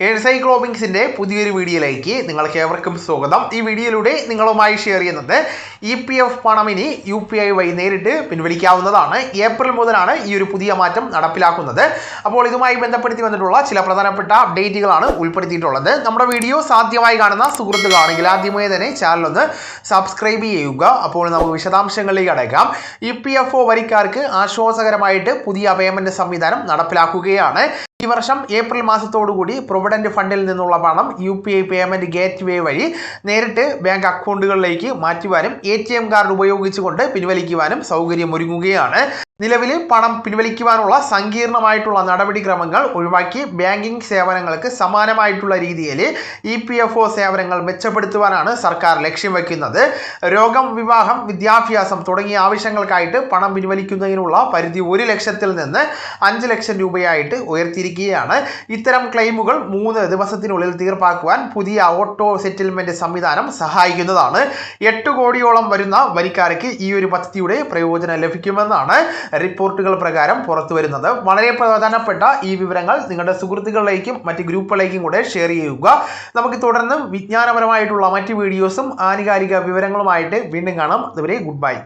എൻസൈക്ലോപിക്സിൻ്റെ പുതിയൊരു വീഡിയോയിലേക്ക് നിങ്ങൾക്ക് ഏവർക്കും സ്വാഗതം. ഈ വീഡിയോയിലൂടെ നിങ്ങളുമായി ഷെയർ ചെയ്യുന്നത് EPF പണം ഇനി UPI വഴി നേരിട്ട് പിൻവലിക്കാവുന്നതാണ്. ഏപ്രിൽ മുതലാണ് ഈ ഒരു പുതിയ മാറ്റം നടപ്പിലാക്കുന്നത്. അപ്പോൾ ഇതുമായി ബന്ധപ്പെടുത്തി വന്നിട്ടുള്ള ചില പ്രധാനപ്പെട്ട അപ്ഡേറ്റുകളാണ് ഉൾപ്പെടുത്തിയിട്ടുള്ളത്. നമ്മുടെ വീഡിയോ സാധ്യമായി കാണുന്ന സുഹൃത്തുക്കളാണെങ്കിൽ ആദ്യമായി തന്നെ ചാനൽ ഒന്ന് സബ്സ്ക്രൈബ് ചെയ്യുക. അപ്പോൾ നമുക്ക് വിശദാംശങ്ങളിലേക്ക് അടയ്ക്കാം. EPFO വരിക്കാർക്ക് ആശ്വാസകരമായിട്ട് പുതിയ പേയ്മെന്റ് സംവിധാനം നടപ്പിലാക്കുകയാണ്. ഈ വർഷം ഏപ്രിൽ മാസത്തോടുകൂടി പ്രൊവിഡന്റ് ഫണ്ടിൽ നിന്നുള്ള പണം UPI പേയ്മെന്റ് ഗേറ്റ് വേ വഴി നേരിട്ട് ബാങ്ക് അക്കൗണ്ടുകളിലേക്ക് മാറ്റുവാനും ATM കാർഡ് ഉപയോഗിച്ചുകൊണ്ട് പിൻവലിക്കുവാനും സൗകര്യമൊരുങ്ങുകയാണ്. നിലവിൽ പണം പിൻവലിക്കുവാനുള്ള സങ്കീർണമായിട്ടുള്ള നടപടിക്രമങ്ങൾ ഒഴിവാക്കി ബാങ്കിംഗ് സേവനങ്ങൾക്ക് സമാനമായിട്ടുള്ള രീതിയിൽ EPFO സേവനങ്ങൾ മെച്ചപ്പെടുത്തുവാനാണ് സർക്കാർ ലക്ഷ്യം വയ്ക്കുന്നത്. രോഗം, വിവാഹം, വിദ്യാഭ്യാസം തുടങ്ങിയ ആവശ്യങ്ങൾക്കായിട്ട് പണം പിൻവലിക്കുന്നതിനുള്ള പരിധി 1 ലക്ഷത്തിൽ നിന്ന് 5 ലക്ഷം രൂപയായിട്ട് ഉയർത്തിയിരിക്കുകയാണ്. ഇത്തരം ക്ലെയിമുകൾ 3 ദിവസത്തിനുള്ളിൽ തീർപ്പാക്കുവാൻ പുതിയ ഓട്ടോ സെറ്റിൽമെന്റ് സംവിധാനം സഹായിക്കുന്നതാണ്. 8 കോടിയോളം വരുന്ന വരിക്കാർക്ക് ഈ ഒരു പദ്ധതിയുടെ പ്രയോജനം ലഭിക്കുമെന്നാണ് റിപ്പോർട്ടുകൾ പ്രകാരം പുറത്തു വരുന്നത്. വളരെ പ്രധാനപ്പെട്ട ഈ വിവരങ്ങൾ നിങ്ങളുടെ സുഹൃത്തുക്കളിലേക്കും മറ്റ് ഗ്രൂപ്പുകളിലേക്കും കൂടെ ഷെയർ ചെയ്യുക. നമുക്ക് തുടർന്നും വിജ്ഞാനപരമായിട്ടുള്ള മറ്റ് വീഡിയോസും ആനുകാലിക വിവരങ്ങളുമായിട്ട് വീണ്ടും കാണാം. അതുവരെ ഗുഡ് ബൈ.